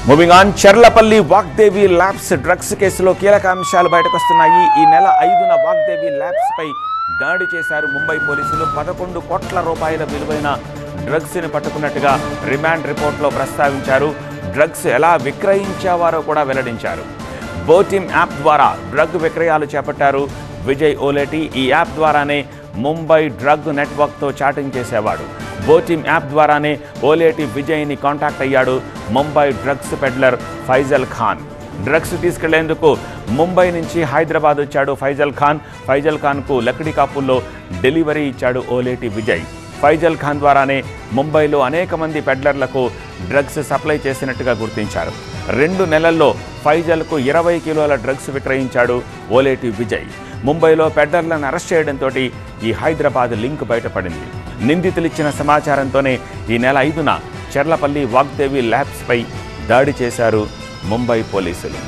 Moving on, Charlapalli Vagdevi labs drugs కేసులో కీలక అంశాలు బయటకొస్తున్నాయి. ఈ నెల 5న వాగ్దేవి ల్యాబ్స్ పై దాడి చేశారు ముంబై పోలీసులు. 11 కోట్ల రూపాయల విలువైన డ్రగ్స్ ని పట్టుకున్నట్టుగా రిమాండ్ రిపోర్ట్లో ప్రస్తావించారు. డ్రగ్స్ ఎలా విక్రయించేవారో కూడా వెల్లడించారు. బోటిమ్ యాప్ ద్వారా డ్రగ్ విక్రయాలు చేపట్టారు విజయ్ ఓలేటి. ఈ యాప్ ద్వారానే ముంబై డ్రగ్ నెట్వర్క్తో చాటింగ్ చేసేవాడు. బోటిమ్ యాప్ ద్వారానే ఓలేటి విజయ్ని కాంటాక్ట్ అయ్యాడు Mumbai drugs peddler Faizal Khan. Drugs తీసుకెళ్లేందుకు ముంబై నుంచి హైదరాబాద్ వచ్చాడు ఫైజల్ ఖాన్కు లక్డీకాపుల్లో డెలివరీ ఇచ్చాడు ఓలేటి విజయ్. ఫైజల్ ఖాన్ ద్వారానే ముంబైలో అనేక మంది పెడ్లర్లకు డ్రగ్స్ సప్లై చేసినట్టుగా గుర్తించారు. 2 నెలల్లో ఫైజల్కు 20 కిలోల డ్రగ్స్ విక్రయించాడు ఓలేటి విజయ్. ముంబైలో పెడ్లర్లను అరెస్ట్ చేయడంతో ఈ హైదరాబాద్ లింక్ బయటపడింది. నిందితులిచ్చిన సమాచారంతోనే ఈ నెల 5న చర్లపల్లి వాగ్దేవి ల్యాబ్స్పై దాడి చేశారు ముంబై పోలీసులు.